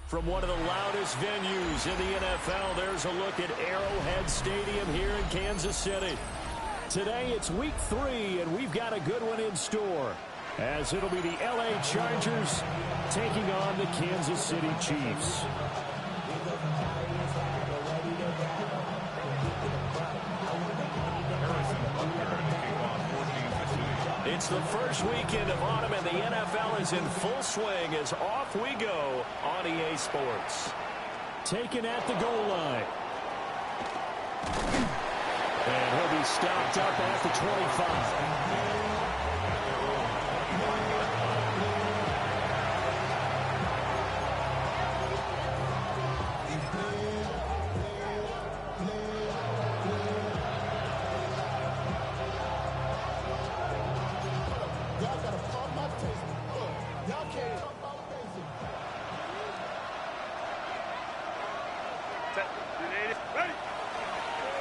From one of the loudest venues in the NFL, there's a look at Arrowhead Stadium here in Kansas City. Today it's week 3, and we've got a good one in store, as it'll be the LA Chargers taking on the Kansas City Chiefs. It's the first weekend of autumn, and the NFL is in full swing as off we go on EA Sports. Taken at the goal line. And he'll be stopped up at the 25.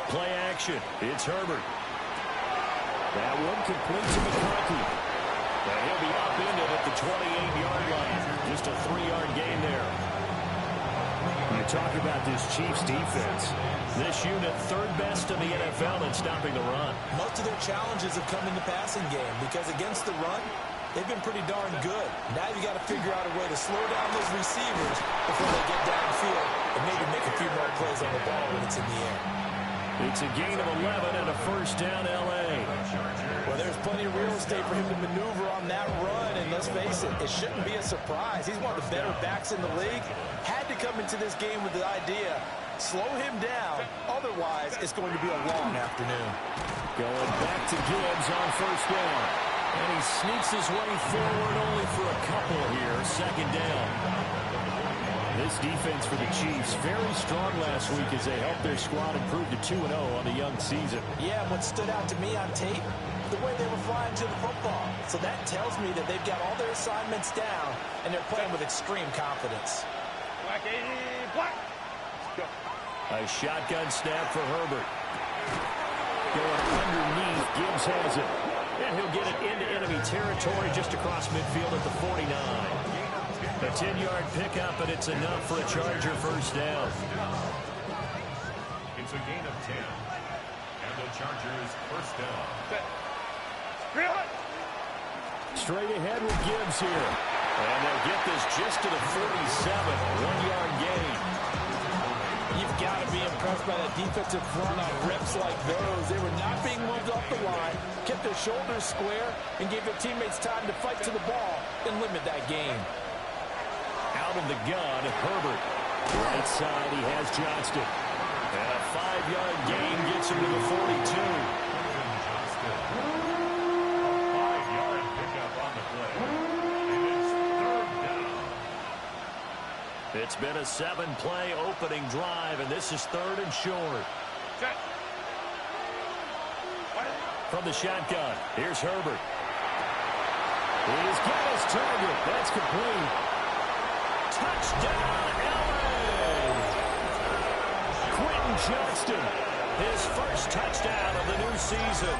Play action. It's Herbert. That one complete to McCarthy. And he'll be upended at the 28-yard line. Just a 3-yard gain there. You talk about this Chiefs defense. This unit, third best in the NFL in stopping the run. Most of their challenges have come in the passing game because against the run, they've been pretty darn good. Now you got to figure out a way to slow down those receivers before they get downfield and maybe make a few more plays on the ball when it's in the air. It's a gain of 11 and a first down, L.A. Well, there's plenty of real estate for him to maneuver on that run, and let's face it, it shouldn't be a surprise. He's one of the better backs in the league. Had to come into this game with the idea, slow him down, otherwise it's going to be a long afternoon. Going back to Gibbs on first down. And he sneaks his way forward only for a couple here, second down. This defense for the Chiefs, very strong last week as they helped their squad improve to 2-0 on the young season. Yeah, what stood out to me on tape, the way they were flying to the football. So that tells me that they've got all their assignments down, and they're playing with extreme confidence. A shotgun snap for Herbert. Going underneath, Gibbs has it. And he'll get it into enemy territory just across midfield at the 49. A 10-yard pickup, and it's enough for a Charger first down. It's a gain of 10. And the Chargers first down. Straight ahead with Gibbs here. And they'll get this just to the 47. 1-yard gain. You've got to be impressed by that defensive front on reps like those. They were not being moved off the line, kept their shoulders square, and gave their teammates time to fight to the ball and limit that game. Out of the gun, Herbert. Right side, he has Johnston. And a 5-yard gain gets him to the 42. Johnston. A 5-yard pickup on the play. And it's third down. It's been a 7-play opening drive, and this is third and short. From the shotgun, here's Herbert. He's got his target. That's complete. Touchdown, L.A. Quentin Johnston, his first touchdown of the new season.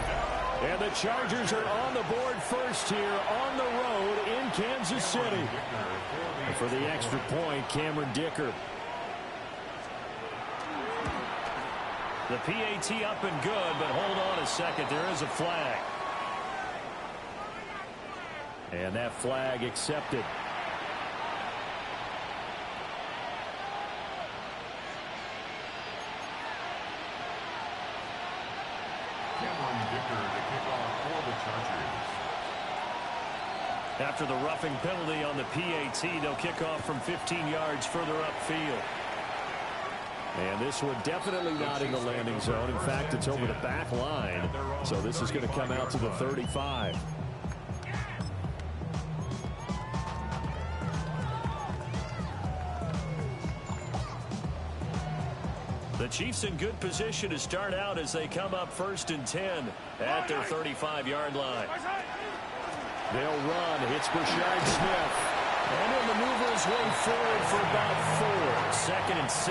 And the Chargers are on the board first here on the road in Kansas City. And for the extra point, Cameron Dicker. The PAT up and good, but hold on a second. There is a flag. And that flag accepted. After the roughing penalty on the PAT, they'll kick off from 15 yards further upfield. And this one definitely not in the landing zone. In fact, it's over the back line. So this is going to come out to the 35. The Chiefs in good position to start out as they come up first and 10 at their 35-yard line. They'll run. It's Brashard Smith. And he'll maneuver his way forward for about 4. Second and 6.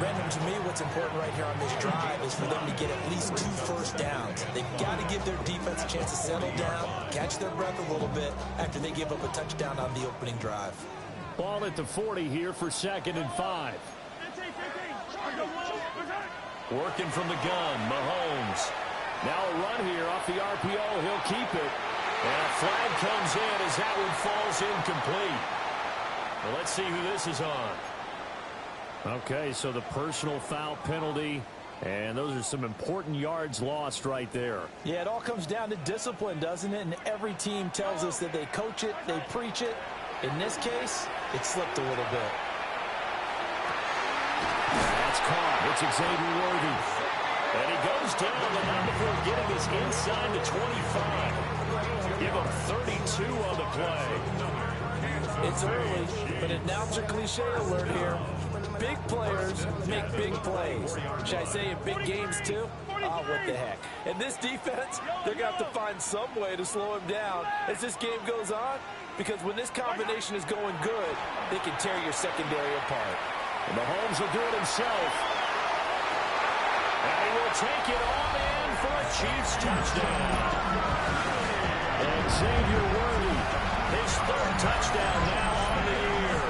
Brandon, to me, what's important right here on this drive is for them to get at least 2 first downs. They've got to give their defense a chance to settle down, catch their breath a little bit after they give up a touchdown on the opening drive. Ball at the 40 here for 2nd and 5. Working from the gun, Mahomes. Now a run here off the RPO. He'll keep it. And a flag comes in as that one falls incomplete. Well, let's see who this is on. Okay, so the personal foul penalty. And those are some important yards lost right there. Yeah, it all comes down to discipline, doesn't it? And every team tells us that they coach it, they preach it. In this case, it slipped a little bit. That's caught. It's Xavier Worthy. And he goes down, but not before getting us inside the 25. Give him 32 on the play. It's early, but announcer cliche alert here. Big players make big plays. Should I say in big games too? Oh, what the heck. And this defense, they're going to have to find some way to slow him down as this game goes on, because when this combination is going good, they can tear your secondary apart. And Mahomes will do it himself. And he will take it all in for a Chiefs touchdown. And Xavier Worthy, his 3rd touchdown now on the year.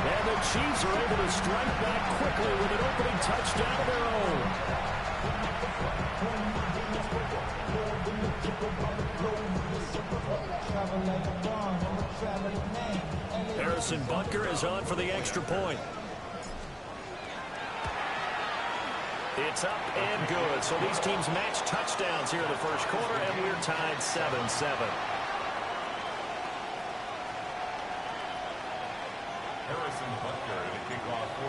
And the Chiefs are able to strike back quickly with an opening touchdown of their own. Harrison Butker is on for the extra point. It's up and good. So these teams match touchdowns here in the first quarter, and we're tied 7-7.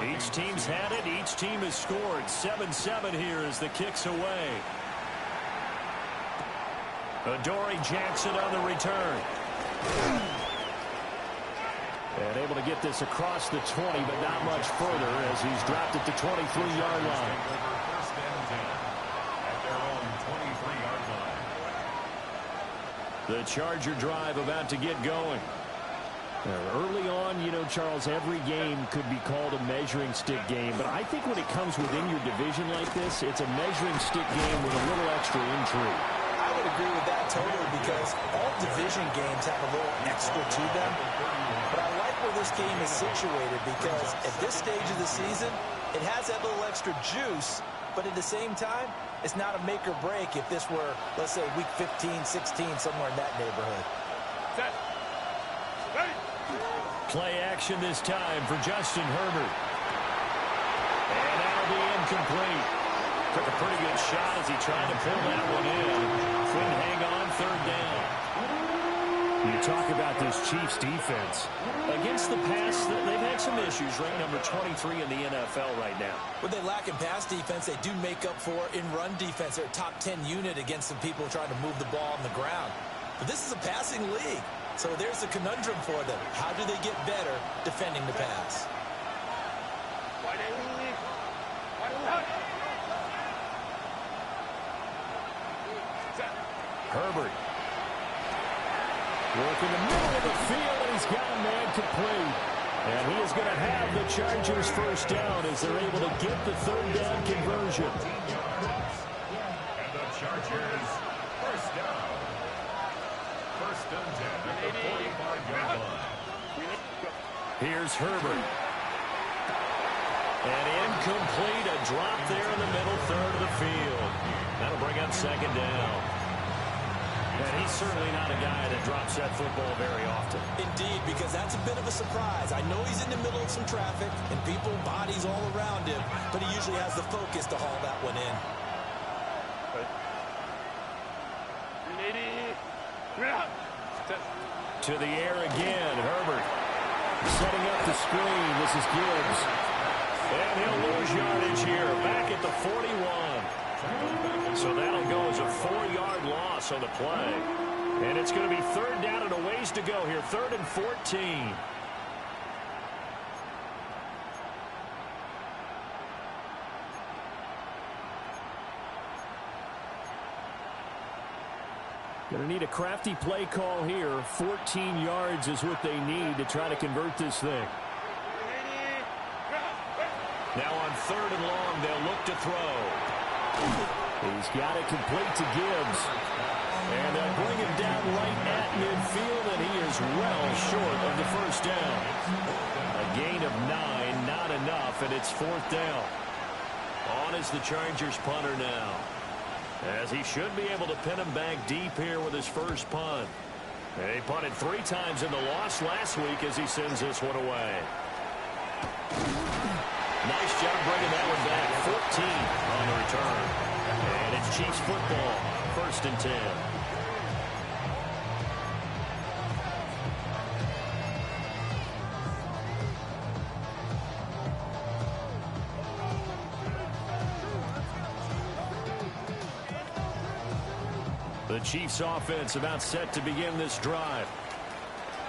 Each team's had it. Each team has scored. 7-7 here as the kick's away. Adoree Jackson on the return. And able to get this across the 20, but not much further as he's dropped at the 23-yard line. The Charger drive about to get going. Early on, you know, Charles, every game could be called a measuring stick game. But I think when it comes within your division like this, it's a measuring stick game with a little extra intrigue. I would agree with that totally, because all division games have a little extra to them. But I like where this game is situated, because at this stage of the season, it has that little extra juice. But at the same time, it's not a make or break if this were, let's say, week 15, 16, somewhere in that neighborhood. Set. Ready. Play action this time for Justin Herbert. And that'll be incomplete. Took a pretty good shot as he tried to pull that one in. Couldn't hang on, 3rd down. You talk about this Chiefs defense. Against the pass, they've had some issues. Ranked number 23 in the NFL right now. What they lack in pass defense, they do make up for in run defense. They're a top 10 unit against some people trying to move the ball on the ground. But this is a passing league. So there's a conundrum for them. How do they get better defending the pass? Herbert. Working the middle of the field, and he's got a man complete. And he is going to have the Chargers first down as they're able to get the 3rd down conversion. And the Chargers first down. First and 10 at the 45-yard line. Here's Herbert. And incomplete, a drop there in the middle 3rd of the field. That'll bring up 2nd down. And he's certainly not a guy that drops that football very often. Indeed, because that's a bit of a surprise. I know he's in the middle of some traffic and people, bodies all around him, but he usually has the focus to haul that one in. To the air again, Herbert. Setting up the screen, this is Gibbs. And he'll lose yardage here, back at the 41. So that'll go as a 4-yard loss on the play. And it's going to be 3rd down and a ways to go here, 3rd and 14. Going to need a crafty play call here. 14 yards is what they need to try to convert this thing. Now on 3rd and long, they'll look to throw. He's got it complete to Gibbs. And they'll bring him down right at midfield, and he is well short of the the first down. A gain of 9, not enough, and it's 4th down. On is the Chargers punter now, as he should be able to pin him back deep here with his first punt. He punted 3 times in the loss last week as he sends this one away. Nice job bringing that one back. 14 on the return. And it's Chiefs football. 1st and 10. The Chiefs offense about set to begin this drive.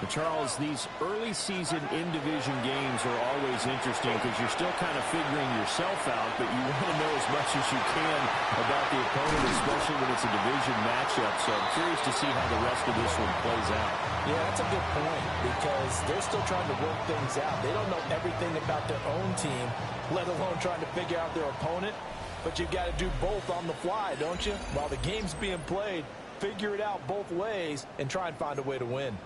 And Charles, these early season in-division games are always interesting because you're still kind of figuring yourself out, but you want to know as much as you can about the opponent, especially when it's a division matchup. So I'm curious to see how the rest of this one plays out. Yeah, that's a good point because they're still trying to work things out. They don't know everything about their own team, let alone trying to figure out their opponent. But you've got to do both on the fly, don't you? While the game's being played, figure it out both ways and try and find a way to win.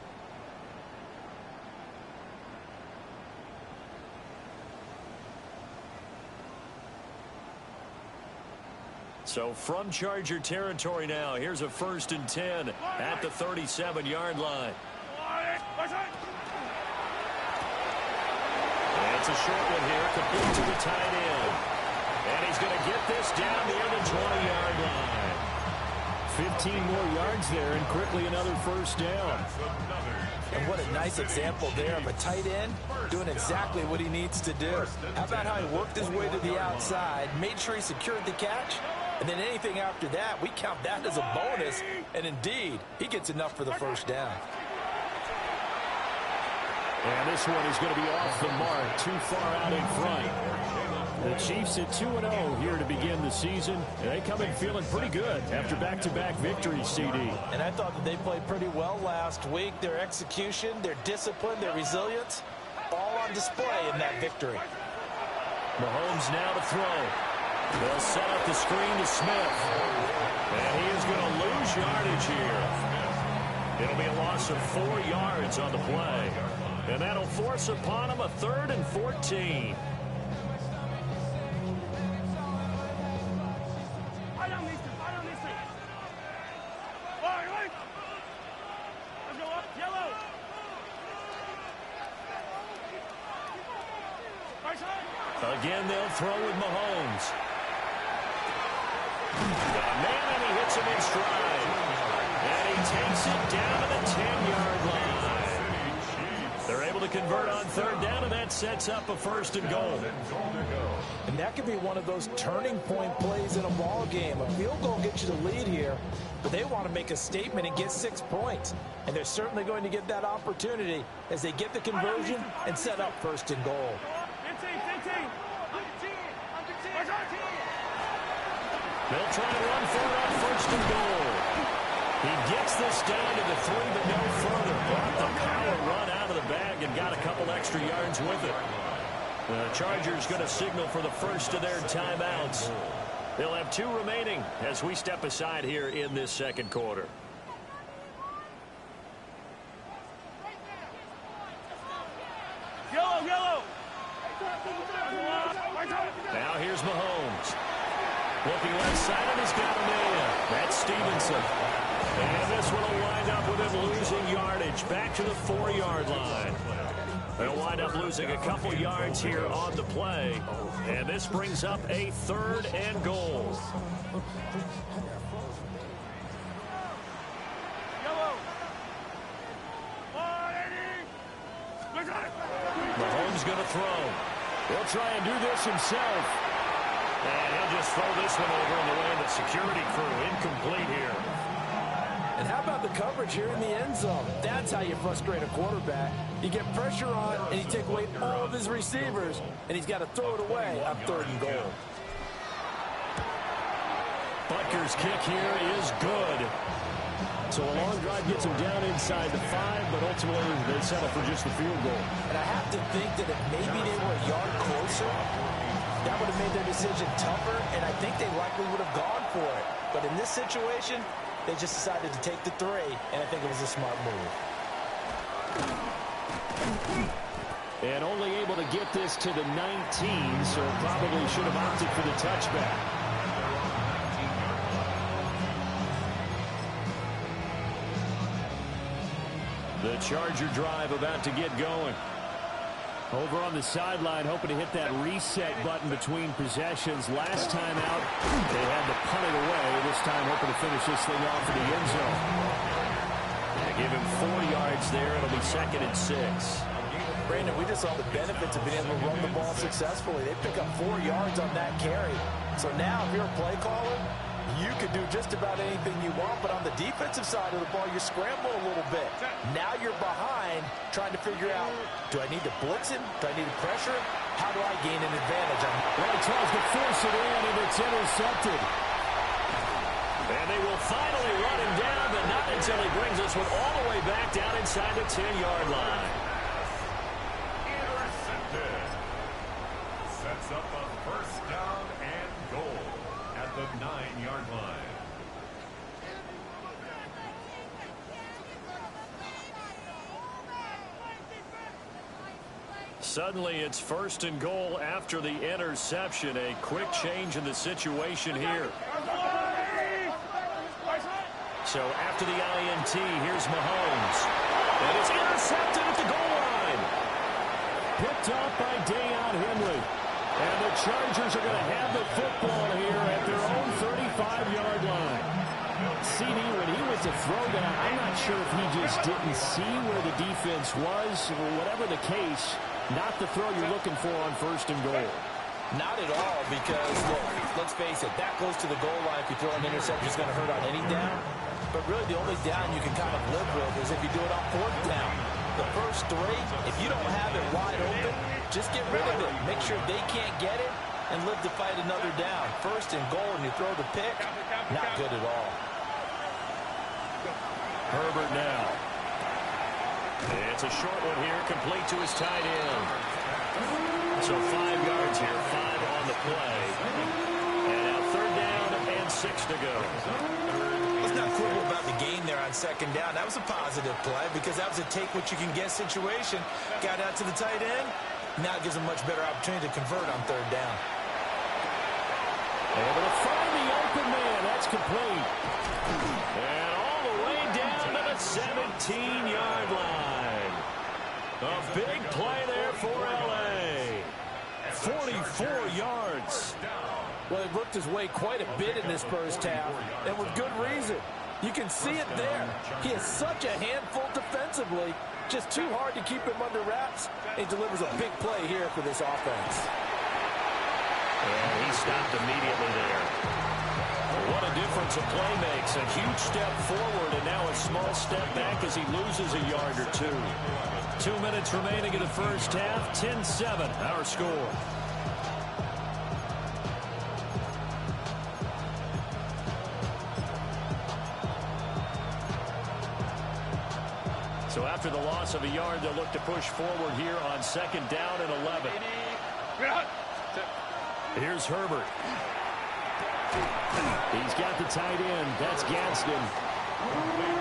So from Charger territory now, here's a 1st and 10 at the 37-yard line. And it's a short one here, complete to the tight end. And he's going to get this down near the 20-yard line. 15 more yards there, and quickly another 1st down. And what a nice example there of a tight end doing exactly what he needs to do. How about how he worked his way to the outside, made sure he secured the catch, and then anything after that, we count that as a bonus. And indeed, he gets enough for the 1st down. And this one is going to be off the mark, too far out in front. The Chiefs at 2-0 here to begin the season. And they come in feeling pretty good after back-to-back victories, CD. And I thought that they played pretty well last week. Their execution, their discipline, their resilience, all on display in that victory. Mahomes now to throw. They'll set up the screen to Smith. And he is going to lose yardage here. It'll be a loss of 4 yards on the play. And that'll force upon him a 3rd and 14. Again, they'll throw with Mahomes. Man, and he hits him in stride. And he takes it down to the 10-yard line. They're able to convert on 3rd down, and that sets up a 1st and goal. And that could be one of those turning point plays in a ball game. A field goal gets you the lead here, but they want to make a statement and get 6 points. And they're certainly going to get that opportunity as they get the conversion and set up 1st and goal. They'll try to run for it on 1st and goal. He gets this down to the 3, but no further. Brought the power run out of the bag and got a couple extra yards with it. The Chargers going to signal for the first of their timeouts. They'll have 2 remaining as we step aside here in this 2nd quarter. Yellow. Now here's Mahomes. Looking left side, and he's got a man. That's Stevenson. And this one will wind up with him losing yardage back to the 4-yard line. They'll wind up losing a couple yards here on the play. And this brings up a 3rd and goal. Mahomes going to throw. He'll try and do this himself. And he'll just throw this one over in the way of the security crew. Incomplete here. And how about the coverage here in the end zone? That's how you frustrate a quarterback. You get pressure on, and you take away all of his receivers, and he's got to throw it away on 3rd and goal. Butker's kick here is good. So a long drive gets him down inside the 5, but ultimately they settle for just the field goal. And I have to think that if maybe they were a yard closer, that would have made their decision tougher, and I think they likely would have gone for it. But in this situation, they just decided to take the 3, and I think it was a smart move. And only able to get this to the 19, so probably should have opted for the touchback. The Charger drive about to get going. Over on the sideline, hoping to hit that reset button between possessions. Last time out, they had to punt it away. This time, hoping to finish this thing off in the end zone. They give him 4 yards there. It'll be 2nd and 6. Brandon, we just saw the benefits of being able to run the ball successfully. They pick up 4 yards on that carry. So now, if you're a play caller, you can do just about anything you want, but on the defensive side of the ball, you scramble a little bit. Now you're behind, trying to figure out, do I need to blitz him? Do I need to pressure him? How do I gain an advantage? Well, he tries to force it in, and it's intercepted. And they will finally run him down, but not until he brings this one all the way back down inside the 10-yard line. Intercepted. Sets up a first down and goal at the 9-yard line. Suddenly, it's 1st and goal after the interception. A quick change in the situation here. So after the INT, here's Mahomes. And it's intercepted at the goal line. Picked off by Dayon Henley. And the Chargers are going to have the football here at their own 35-yard line. CD, when he was a throwdown, I'm not sure if he just didn't see where the defense was, or whatever the case, not the throw you're looking for on 1st and goal. Not at all, because, look, let's face it, that close to the goal line, if you throw an interception, it's going to hurt on any down. But really, the only down you can kind of live with is if you do it on 4th down. The first 3, if you don't have it wide open, just get rid of it. Make sure they can't get it and live to fight another down. 1st and goal, and you throw the pick, not good at all. Herbert now. It's a short one here, complete to his tight end. So 5 yards here, 5 on the play. And now 3rd down and 6 to go. Let's not quibble about the gain there on 2nd down. That was a positive play because that was a take-what-you-can-get situation. Got out to the tight end. Now it gives a much better opportunity to convert on 3rd down. Able to find the open man. That's complete. And all the way down to the 17-yard line. A big play there for L.A. 44 yards. Well, he worked his way quite a bit in this first half, and with good reason. You can see it there. He is such a handful defensively, just too hard to keep him under wraps. He delivers a big play here for this offense. And he stopped immediately there. What a difference a play makes. A huge step forward, and now a small step back as he loses a yard or 2. 2 minutes remaining in the first half. 10-7, our score. So after the loss of a yard, they'll look to push forward here on 2nd down and 11. Here's Herbert. He's got the tight end. That's Gadsden.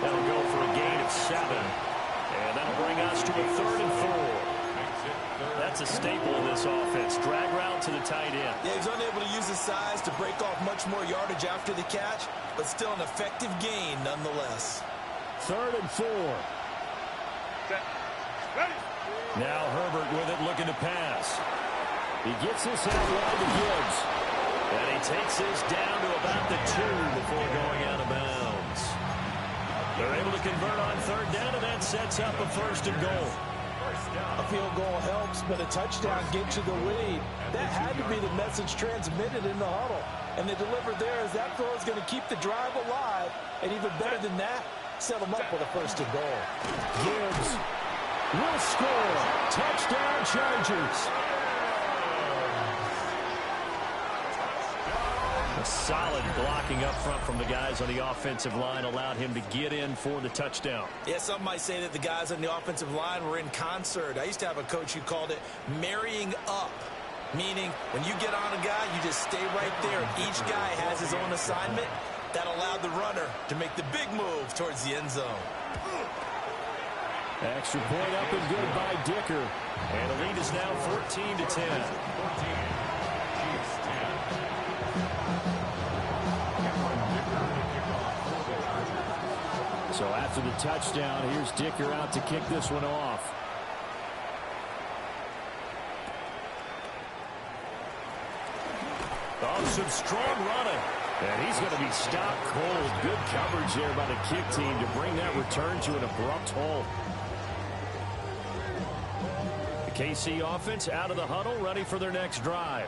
That'll go for a gain of 7. And that'll bring us to a 3rd and 4. That's a staple of this offense. Drag route to the tight end. Yeah, he's unable to use his size to break off much more yardage after the catch, but still an effective gain nonetheless. 3rd and 4. Now Herbert with it, looking to pass. He gets this out wide to Gibbs. And he takes this down to about the 2 before going out of bounds. They're able to convert on 3rd down, and that sets up a 1st and goal. A field goal helps, but a touchdown gets you the lead. That had to be the message transmitted in the huddle. And they delivered there as that throw is going to keep the drive alive. And even better than that, set them up with a 1st and goal. Gibbs will score. Touchdown, Chargers. A solid blocking up front from the guys on the offensive line allowed him to get in for the touchdown. Yeah, some might say that the guys on the offensive line were in concert. I used to have a coach who called it marrying up, meaning when you get on a guy, you just stay right there. Each guy has his own assignment. That allowed the runner to make the big move towards the end zone. Extra point up and good by Dicker. And the lead is now 14-10. So after the touchdown, here's Dicker out to kick this one off. Oh, some strong running. And he's going to be stopped cold. Good coverage there by the kick team to bring that return to an abrupt halt. The KC offense out of the huddle, ready for their next drive.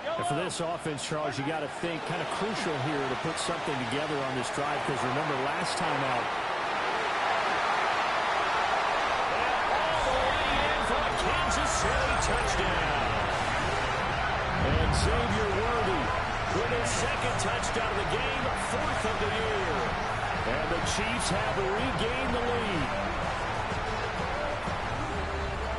And for this offense, Charles, you got to think kind of crucial here to put something together on this drive, because remember last time out, all the way in for a Kansas City touchdown. And Xavier Worthy with his second touchdown of the game, 4th of the year. And the Chiefs have regained the lead.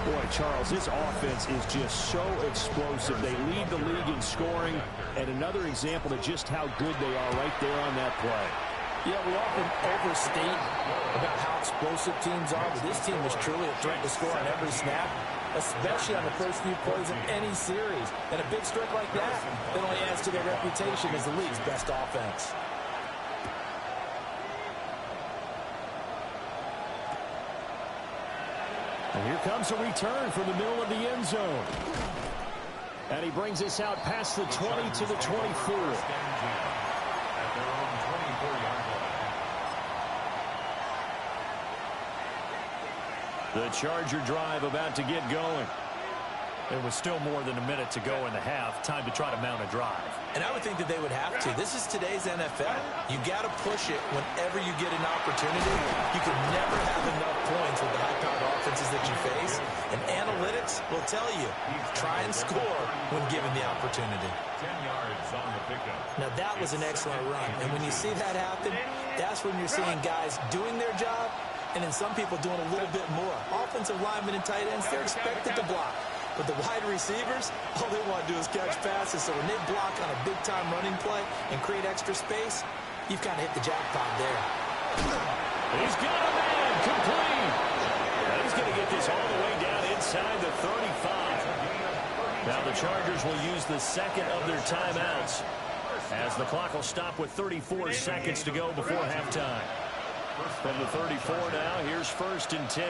Boy, Charles, this offense is just so explosive. They lead the league in scoring, and another example of just how good they are right there on that play. Yeah, we often overstate about how explosive teams are, but this team was truly a threat to score on every snap, especially on the first few plays of any series. And a big strike like that only adds to their reputation as the league's best offense. And here comes a return from the middle of the end zone. And he brings us out past the 20 to the 24. The Charger drive about to get going. There was still more than a minute to go in the half. Time to try to mount a drive. And I would think that they would have to. This is today's NFL. You got to push it whenever you get an opportunity. You can never have enough points with the high-powered offenses that you face. And analytics will tell you, try and score when given the opportunity. 10 yards on the pickup. Now, that was an excellent run. And when you see that happen, that's when you're seeing guys doing their job, and then some people doing a little bit more. Offensive linemen and tight ends, they're expected to block. But the wide receivers, all they want to do is catch passes. So when they block on a big-time running play and create extra space, you've kind of hit the jackpot there. He's got a man complete. Now he's going to get this all the way down inside the 35. Now the Chargers will use the second of their timeouts, as the clock will stop with 34 seconds to go before halftime. From the 34 now, here's 1st and 10.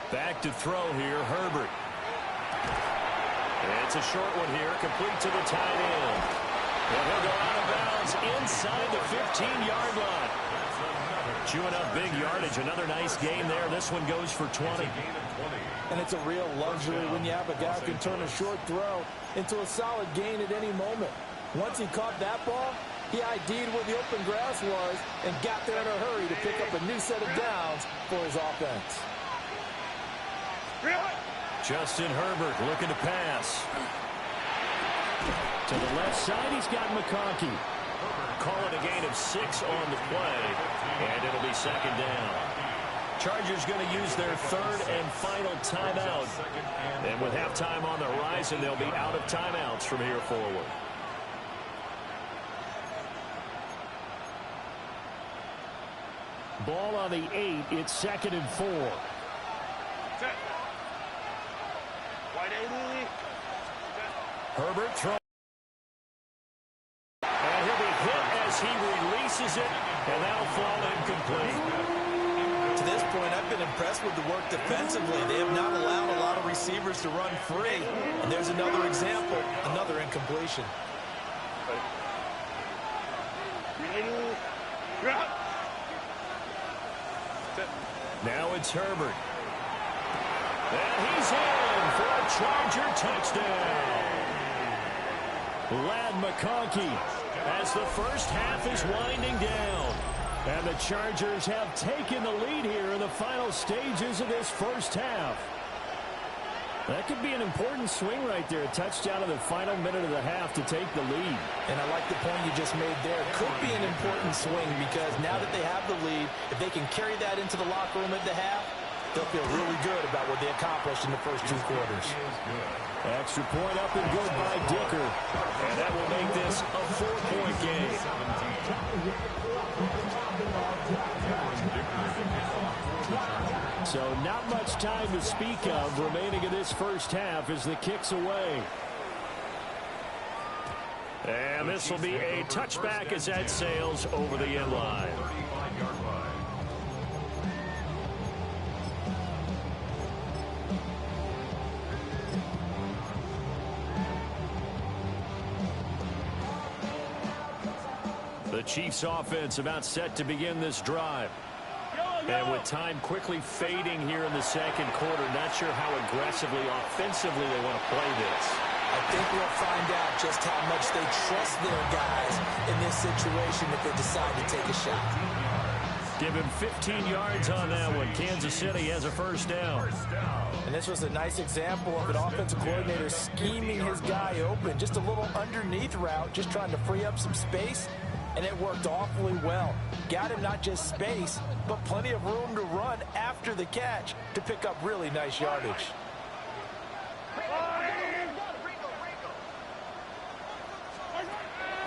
Back to throw here, Herbert. It's a short one here, complete to the tight end. And he'll go out of bounds inside the 15-yard line. Chewing up big yardage, another nice gain there. This one goes for 20. And it's a real luxury when you have a guy who can turn a short throw into a solid gain at any moment. Once he caught that ball, he ID'd where the open grass was and got there in a hurry to pick up a new set of downs for his offense. Justin Herbert looking to pass. To the left side, he's got McConkey. Call it a gain of 6 on the play, and it'll be 2nd down. Chargers going to use their 3rd and final timeout. And with halftime on the horizon, they'll be out of timeouts from here forward. Ball on the 8. It's 2nd and 4. Herbert throws. And he'll be hit as he releases it, and that'll fall incomplete. To this point, I've been impressed with the work defensively. They have not allowed a lot of receivers to run free. And there's another example, another incompletion. Now it's Herbert. And he's in for a Charger touchdown. Ladd McConkey as the first half is winding down. And the Chargers have taken the lead here in the final stages of this first half. That could be an important swing right there. A touchdown in the final minute of the half to take the lead. And I like the point you just made there. Could be an important swing because now that they have the lead, if they can carry that into the locker room at the half, they'll feel really good about what they accomplished in the first 2 quarters. Extra point up and good by Dicker. And that will make this a 4-point game. So not much time to speak of remaining in this first half as the kick's away. And this will be a touchback as that sails over the end line. The Chiefs offense about set to begin this drive. And with time quickly fading here in the second quarter, not sure how aggressively, offensively they want to play this. I think we'll find out just how much they trust their guys in this situation if they decide to take a shot. Give him 15 yards on that one. Kansas City has a first down. And this was a nice example of an offensive coordinator scheming his guy open. Just a little underneath route, just trying to free up some space. And it worked awfully well. Got him not just space, but plenty of room to run after the catch to pick up really nice yardage.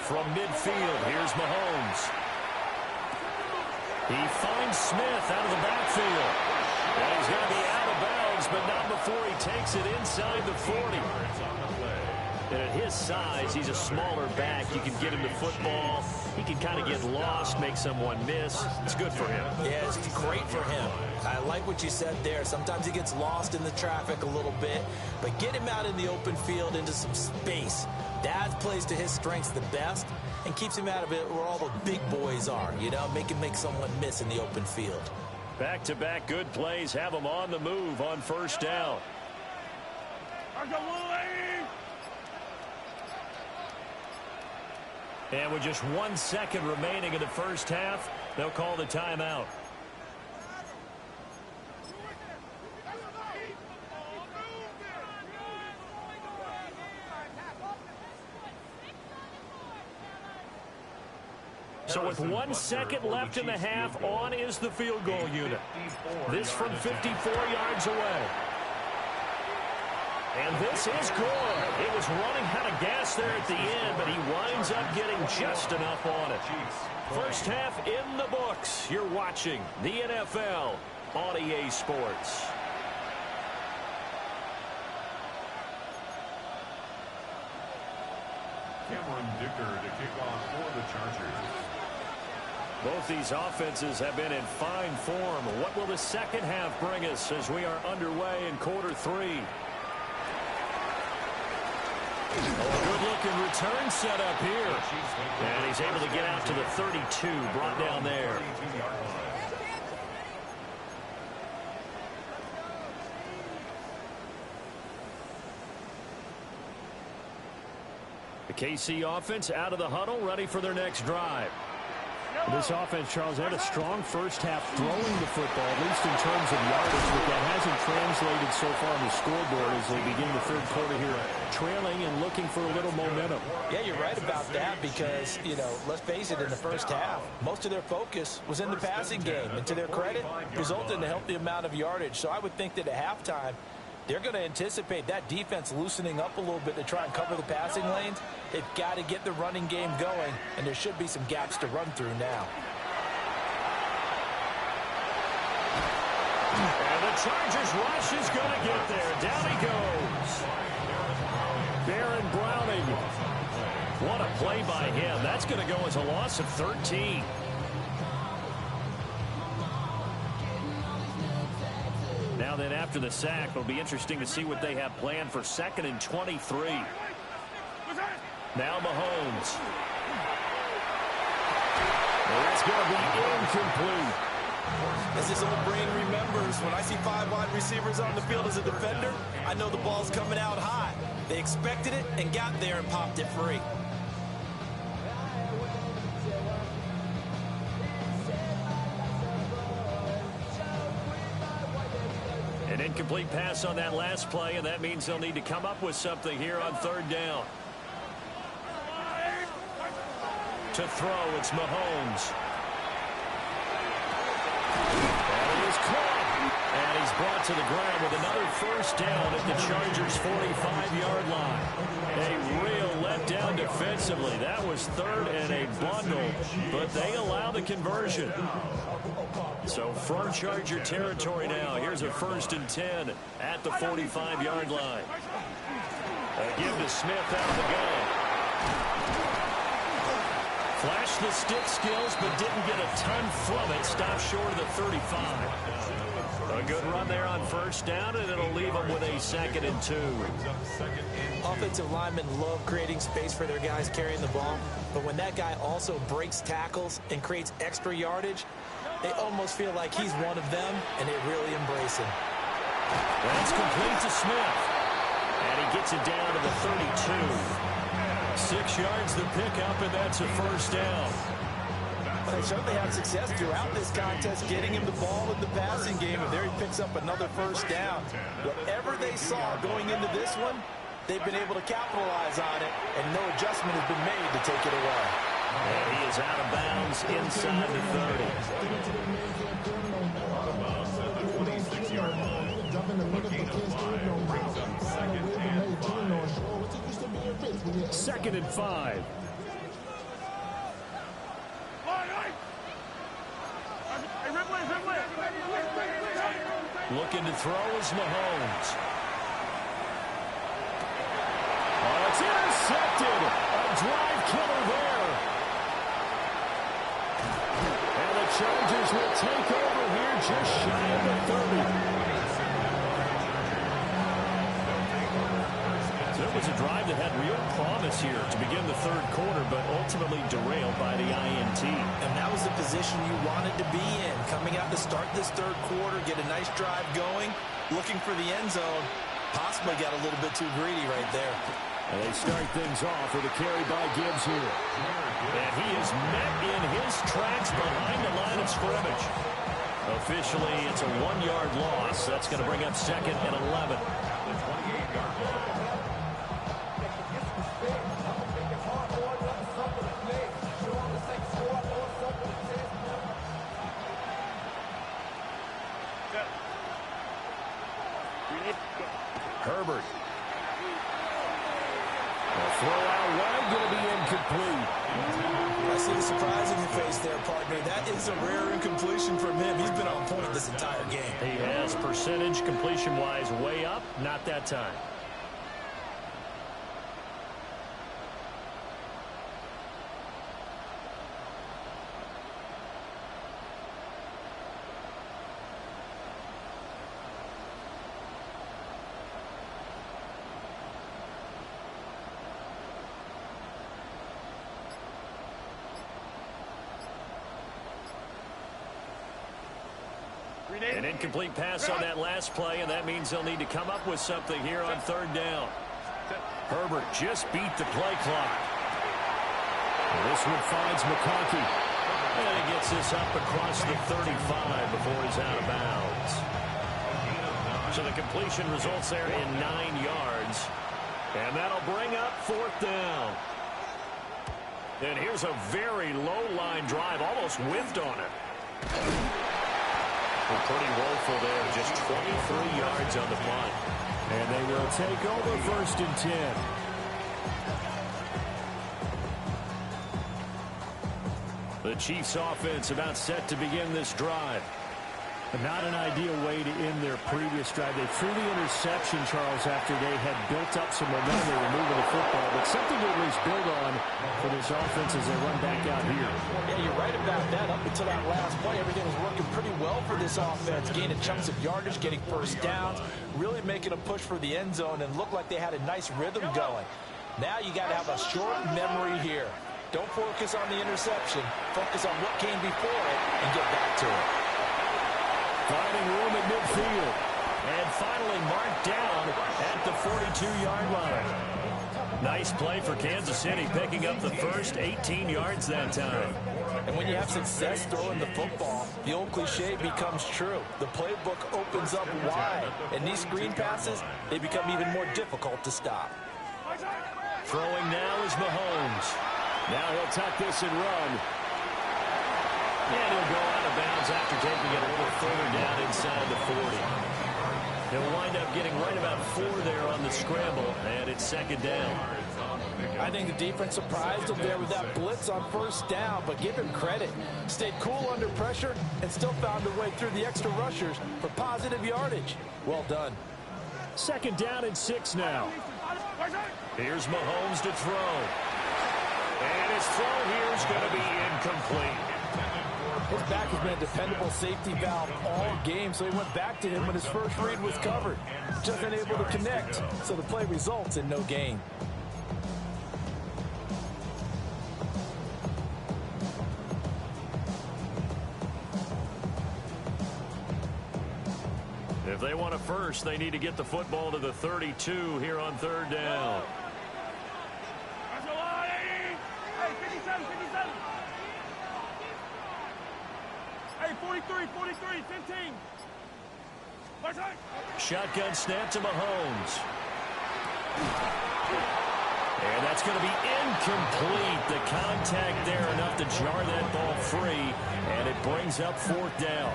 From midfield, here's Mahomes. He finds Smith out of the backfield. And he's going to be out of bounds, but not before he takes it inside the 40. And at his size, he's a smaller back. You can get him the football. He can kind of get lost, make someone miss. It's good for him. Yeah, it's great for him. I like what you said there. Sometimes he gets lost in the traffic a little bit, but get him out in the open field into some space. That plays to his strengths the best and keeps him out of it where all the big boys are, you know, make him make someone miss in the open field. Back-to-back good plays have him on the move on first down. And with just 1 second remaining in the first half, they'll call the timeout. So with 1 second left in the half, on is the field goal unit. This from 54 yards away. And this is good. It was running out of gas there at the end, but he winds up getting just enough on it. First half in the books. You're watching the NFL on EA Sports. Cameron Dicker to kick off for the Chargers. Both these offenses have been in fine form. What will the second half bring us as we are underway in quarter three? Oh, a good-looking return set up here. And he's able to get out to the 32, brought down there. The KC offense out of the huddle, ready for their next drive. This offense, Charles, had a strong first half throwing the football, at least in terms of yardage, but that hasn't translated so far on the scoreboard as they begin the third quarter here, trailing and looking for a little momentum. Yeah, you're right about that because, you know, let's face it, in the first half, most of their focus was in the passing game. And to their credit, resulted in a healthy amount of yardage. So I would think that at halftime, they're going to anticipate that defense loosening up a little bit to try and cover the passing lanes. They've got to get the running game going, and there should be some gaps to run through now. And the Chargers rush is going to get there. Down he goes. Baron Browning. What a play by him. That's going to go as a loss of 13. Now then, after the sack, it'll be interesting to see what they have planned for 2nd and 23. Now Mahomes. And that's going to be incomplete. As this old brain remembers, when I see 5 wide receivers on the field as a defender, I know the ball's coming out high. They expected it and got there and popped it free. An incomplete pass on that last play, and that means they'll need to come up with something here on 3rd down. To throw, it's Mahomes. And he is caught. And he's brought to the ground with another first down at the Chargers' 45-yard line. A real letdown defensively. That was 3rd and a bundle, but they allow the conversion. So from Charger territory now, here's a 1st and 10 at the 45-yard line. A give to Smith out of the gun. Flashed the stick skills, but didn't get a ton from it. Stopped short of the 35. A good run there on 1st down, and it'll leave them with a 2nd and 2. Offensive linemen love creating space for their guys carrying the ball, but when that guy also breaks tackles and creates extra yardage, they almost feel like he's one of them, and they really embrace him. That's complete to Smith, and he gets it down to the 32. 6 yards the pickup, and that's a 1st down. But they certainly had success throughout this contest getting him the ball in the passing game, and there he picks up another 1st down. Whatever they saw going into this one, they've been able to capitalize on it, and no adjustment has been made to take it away. And he is out of bounds inside the 30. 26-yard line. A gain of 5 brings up 2nd and 5. 2nd and 5. Looking to throw is Mahomes. Oh, it's intercepted. A drive killer there. And the Chargers will take over here just shy of the 30. So it was a drive that had real promise here to begin the 3rd quarter, but ultimately derailed by the INT. And that was the position you wanted to be in. Coming out to start this 3rd quarter, get a nice drive going, looking for the end zone. Possibly got a little bit too greedy right there. And they start things off with a carry by Gibbs here. And he is met in his tracks behind the line of scrimmage. Officially, it's a 1-yard loss. That's going to bring up 2nd and 11. The 28-yard line. Herbert. A throw out wide, going to be incomplete. I see the surprise in your face there, partner. That is a rare incompletion from him. He's been on point this entire game. He has percentage completion-wise way up, not that time. An incomplete pass on that last play, and that means they'll need to come up with something here on 3rd down. Herbert just beat the play clock. And this one finds McConkey. And he gets this up across the 35 before he's out of bounds. So the completion results there in 9 yards. And that'll bring up 4th down. And here's a very low-line drive, almost whiffed on it. Pretty woeful there, just 23 yards on the punt. And they will take over 1st and 10. The Chiefs offense about set to begin this drive. But not an ideal way to end their previous drive. They threw the interception, Charles, after they had built up some momentum. They were moving the football, but something to at least build on for this offense as they run back out here. Yeah, you're right about that. Up until that last play, everything was working pretty well for this offense. Gaining chunks of yardage, getting 1st downs, really making a push for the end zone, and looked like they had a nice rhythm going. Now you got to have a short memory here. Don't focus on the interception. Focus on what came before it and get back to it. Finding room at midfield. And finally marked down at the 42-yard line. Nice play for Kansas City, picking up the first 18 yards that time. And when you have success throwing the football, the old cliche becomes true. The playbook opens up wide. And these screen passes, they become even more difficult to stop. Throwing now is Mahomes. Now he'll tuck this and run. And he'll go out of bounds after taking it a little further down inside the 40. He'll wind up getting right about 4 there on the scramble, and it's 2nd down. I think the defense surprised him there with that blitz on first down, but give him credit. Stayed cool under pressure and still found a way through the extra rushers for positive yardage. Well done. 2nd down and 6 now. Here's Mahomes to throw. And his throw here is going to be incomplete. His back has been a dependable safety valve all game, so he went back to him when his first read was covered. Just unable to connect, so the play results in no gain. If they want a first, they need to get the football to the 32 here on 3rd down. Hey, 57, 57. Hey, 43, 43, 15. Shotgun snap to Mahomes. And that's going to be incomplete. The contact there enough to jar that ball free, and it brings up 4th down.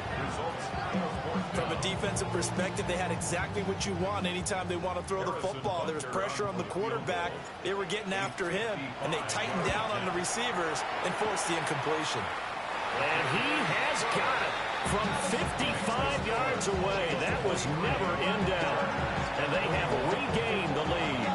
From a defensive perspective, they had exactly what you want anytime they want to throw the football. There was pressure on the quarterback. They were getting after him, and they tightened down on the receivers and forced the incompletion. And he has got it from 55 yards away. That was never in doubt. And they have regained the lead.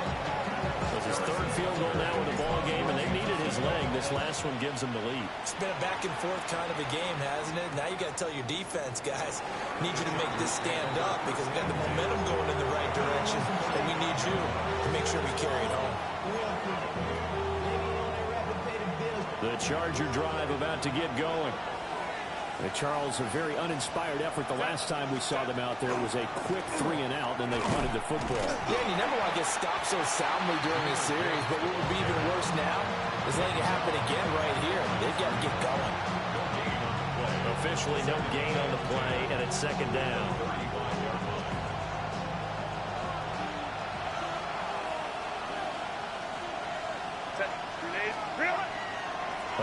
It was his 3rd field goal now in the ball game, and they needed his leg. This last one gives them the lead. It's been a back-and-forth kind of a game, hasn't it? Now you got to tell your defense, guys, need you to make this stand up because we got the momentum going in the right direction, and we need you to make sure we carry it home. The Charger drive about to get going. Charles, a very uninspired effort the last time we saw them out there. It was a quick 3-and-out, and they punted the football. Yeah, and you never want to get stopped so soundly during this series, but what would be even worse now is letting it happen again right here. They've got to get going. Officially no gain on the play, and it's 2nd down.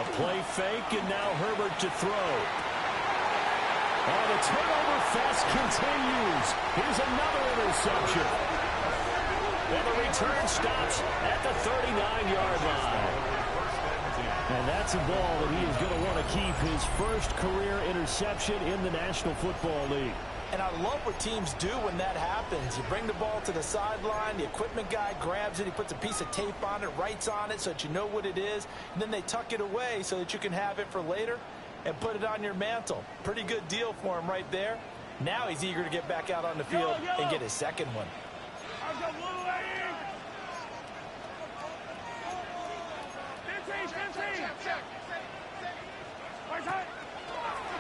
A play fake, and now Herbert to throw. Oh, the turnover fest continues. Here's another interception. And the return stops at the 39-yard line. And that's a ball that he is going to want to keep, his first career interception in the National Football League. And I love what teams do when that happens. You bring the ball to the sideline, the equipment guy grabs it, he puts a piece of tape on it, writes on it so that you know what it is, and then they tuck it away so that you can have it for later and put it on your mantle. Pretty good deal for him right there. Now he's eager to get back out on the field and get his 2nd one.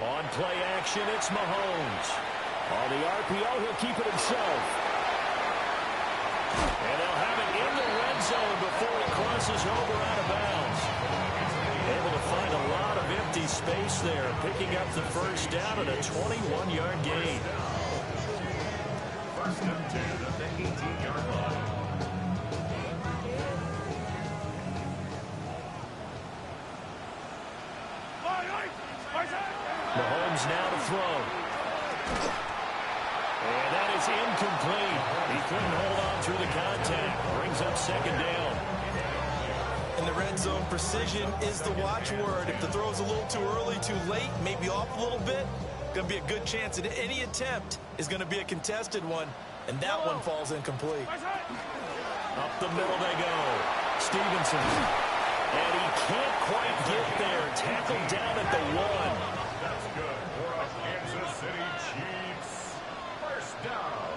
On play action, it's Mahomes. On the RPO, he'll keep it himself. And they'll have it in the red zone before he crosses over out of bounds. Able to find a lot of empty space there, picking up the 1st down and a 21-yard gain. 1st and 10 at the 18-yard line. Mahomes now to throw. And that is incomplete. He couldn't hold on through the contact. Brings up 2nd down. In the red zone, precision is the watchword. If the throw's a little too early, too late, maybe off a little bit, going to be a good chance that any attempt is going to be a contested one, and that one falls incomplete. Up the middle they go. Stevenson. And he can't quite get there. Tackled down at the 1. That's good for a Kansas City Chiefs. 1st down.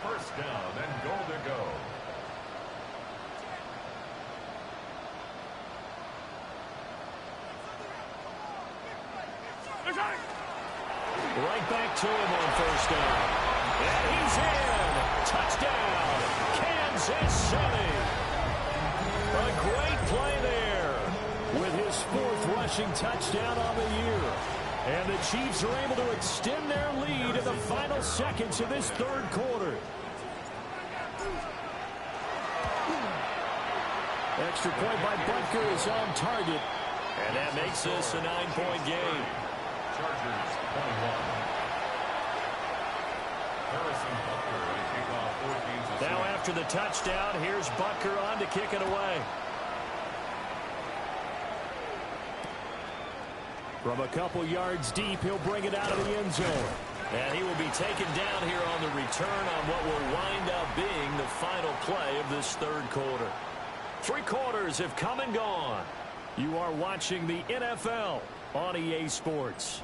1st down and goal to go. Right back to him on 1st down. And he's in. Touchdown, Kansas City. A great play there with his 4th rushing touchdown on the year. And the Chiefs are able to extend their lead in the final seconds of this 3rd quarter. Extra point by Butker is on target. And that makes this a 9-point game. Chargers 21. Harrison Butker to kick off 4th and Now after the touchdown, here's Butker on to kick it away. From a couple yards deep, he'll bring it out of the end zone. And he will be taken down here on the return on what will wind up being the final play of this third quarter. 3 quarters have come and gone. You are watching the NFL on EA Sports.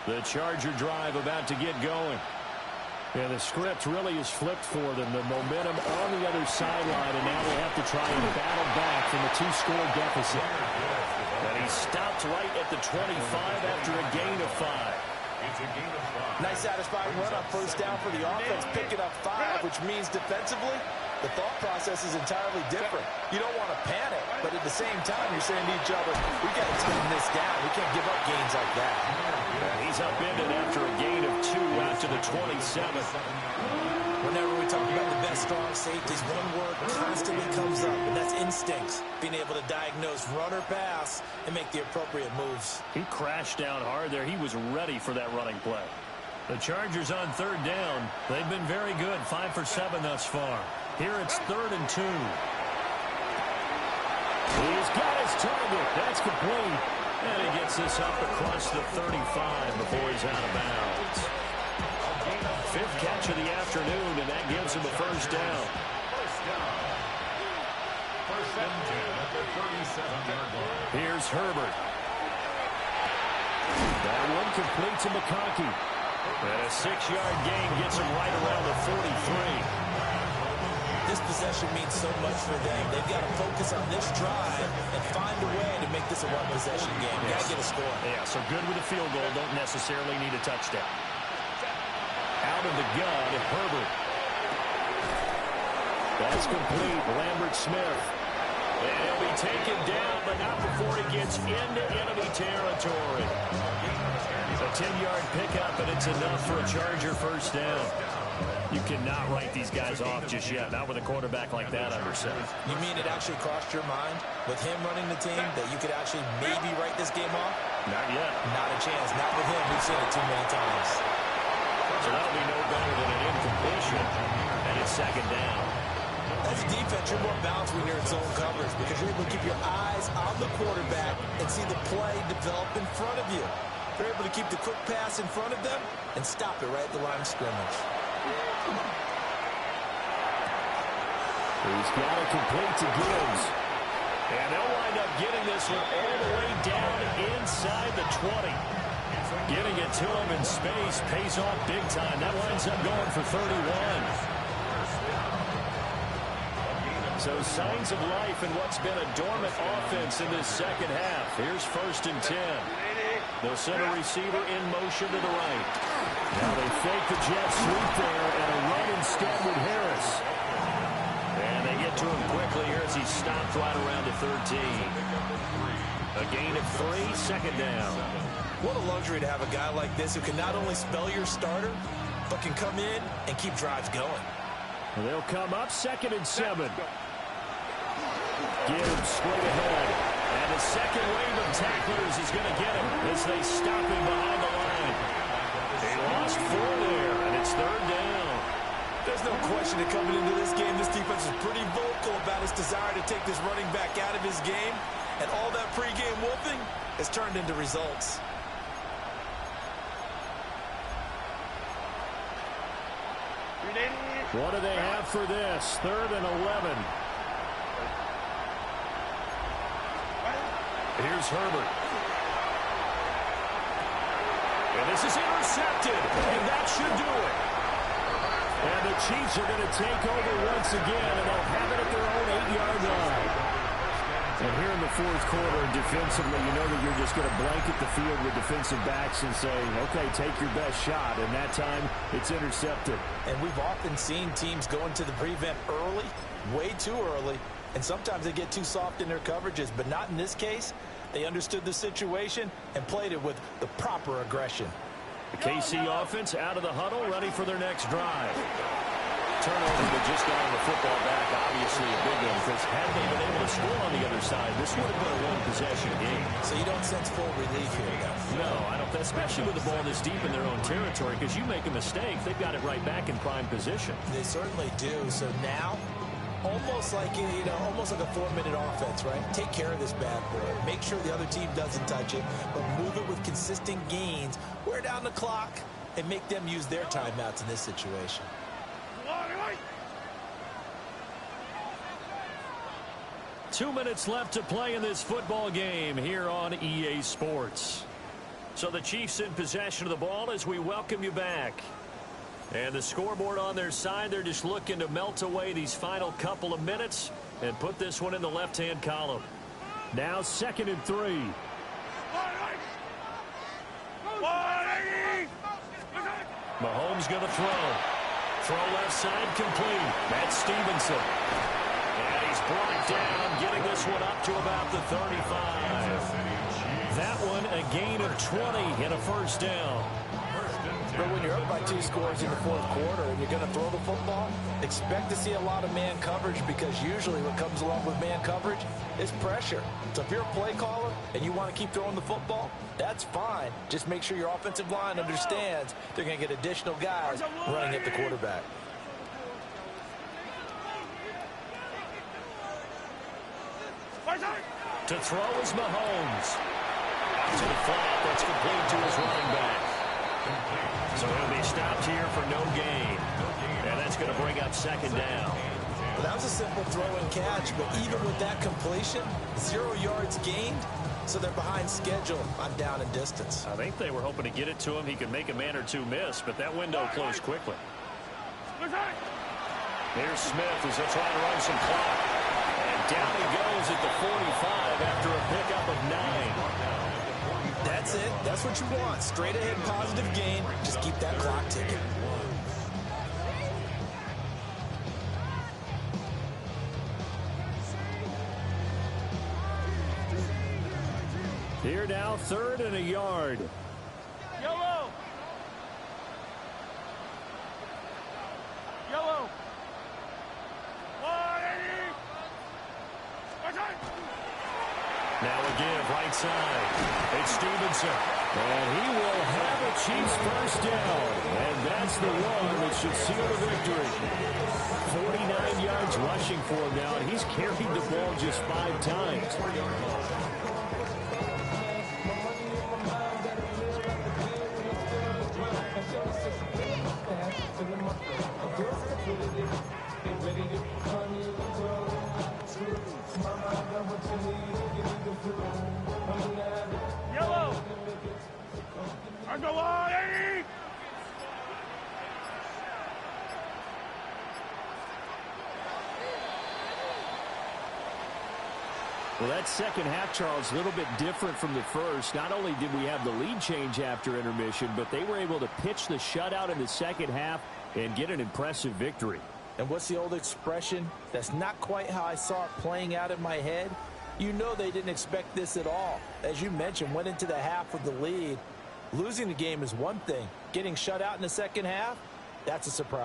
The Charger drive about to get going. Yeah, the script really is flipped for them. The momentum on the other sideline, and now they have to try and battle back from a 2-score deficit. And he stopped right at the 25 after a gain of 5. It's a gain of 5. Nice satisfying run on first down for the offense, picking up 5, which means defensively, the thought process is entirely different. You don't want to panic, but at the same time, you're saying to each other, we got to tighten this down. We can't give up gains like that. And he's upended after a gain of 2 out to the 27. Whenever we talk about the best strong safeties, one word constantly comes up, and that's instincts. Being able to diagnose run or pass and make the appropriate moves. He crashed down hard there. He was ready for that running play. The Chargers on third down. They've been very good, 5 for 7 thus far. Here it's 3rd and 2. He's got his target. That's complete. And he gets this up across the 35 before he's out of bounds. 5th catch of the afternoon, and that gives him a first down. First down. First and 10 at the 37-yard line. Here's Herbert. That one complete to McConkey. And a 6-yard gain gets him right around the 43. This possession means so much for them. They've got to focus on this drive and find a way to make this a one-possession game. Got to get a score. Yeah, so good with a field goal. Don't necessarily need a touchdown. Out of the gun, Herbert. That's complete. Lambert Smith. And he'll be taken down, but not before he gets into enemy territory. A 10-yard pickup, and it's enough for a Charger first down. You cannot write these guys off just yet, not with a quarterback like that under center. You mean it actually crossed your mind with him running the team that you could actually maybe write this game off? Not yet. Not a chance. Not with him. We've seen it too many times. So that'll be no better than an incompletion, and it's 2nd down. As a defense, you're more balanced when you're in zone coverage because you're able to keep your eyes on the quarterback and see the play develop in front of you. They're able to keep the quick pass in front of them and stop it right at the line of scrimmage. He's got it complete to Gibbs. And they'll wind up getting this one all the way down inside the 20. Getting it to him in space pays off big time. That winds up going for 31. So signs of life in what's been a dormant offense in this second half. Here's 1st and 10. They'll send a receiver in motion to the right. Now they fake the jet sweep there and a run instead with Harris. And they get to him quickly here as he stopped right around the 13. A gain of 3, 2nd down. What a luxury to have a guy like this who can not only spell your starter, but can come in and keep drives going. They'll come up 2nd and 7. Gibbs straight ahead. And the second wave of tacklers is going to get him as they stop him behind the line. They lost 4 there, and it's 3rd down. There's no question that coming into this game, this defense is pretty vocal about its desire to take this running back out of his game. And all that pregame wolfing has turned into results. What do they have for this? 3rd and 11. Here's Herbert. And this is intercepted, and that should do it. And the Chiefs are going to take over once again, and they'll have it at their own 8-yard line. And here in the 4th quarter, defensively, you know that you're just going to blanket the field with defensive backs and say, okay, take your best shot. And that time, it's intercepted. And we've often seen teams go into the prevent early, way too early, and sometimes they get too soft in their coverages, but not in this case. They understood the situation and played it with the proper aggression. The KC offense out of the huddle, ready for their next drive. Turnover, but just got the football back, obviously a big one, because had they been able to score on the other side, this would have been a one-possession game. So you don't sense full relief here, though? No, I don't, especially with the ball this deep in their own territory, because you make a mistake, they've got it right back in prime position. They certainly do. So now, almost like almost like a 4-minute offense, right? Take care of this bad boy. Make sure the other team doesn't touch it, but move it with consistent gains. Wear down the clock and make them use their timeouts in this situation. 2 minutes left to play in this football game here on EA Sports. So the Chiefs in possession of the ball as we welcome you back. And the scoreboard on their side, they're just looking to melt away these final couple of minutes and put this one in the left-hand column. Now 2nd and 3. Mahomes going to throw. Throw left side complete. That's Stevenson. And he's brought down, getting this one up to about the 35. That one a gain of 20 and a first down. But when you're up by 2 scores in the 4th quarter and you're going to throw the football, expect to see a lot of man coverage, because usually what comes along with man coverage is pressure. So if you're a play caller and you want to keep throwing the football, that's fine. Just make sure your offensive line understands they're going to get additional guys running at the quarterback. To throw is Mahomes. Out to the flat. That's complete to his running back. So he'll be stopped here for no gain. And that's going to bring up 2nd down. Well, that was a simple throw and catch, but even with that completion, 0 yards gained, so they're behind schedule on down and distance. I think they were hoping to get it to him. He could make a man or two miss, but that window closed quickly. Here's Smith as they try to run some clock. And down he goes at the 45 after a pickup of 9. That's it. That's what you want. Straight ahead positive gain. Just keep that clock ticking. Here now, 3rd and a yard. Yellow. Yellow. Now a give right side. It's Stevenson. And he will have a Chiefs first down. And that's the one that should seal the victory. 49 yards rushing for him now, and he's carried the ball just 5 times. Yellow. Underline. Well, that second half, Charles, a little bit different from the first. Not only did we have the lead change after intermission, but they were able to pitch the shutout in the second half and get an impressive victory. And what's the old expression? That's not quite how I saw it playing out in my head. You know they didn't expect this at all. As you mentioned, went into the half with the lead. Losing the game is one thing. Getting shut out in the second half, that's a surprise.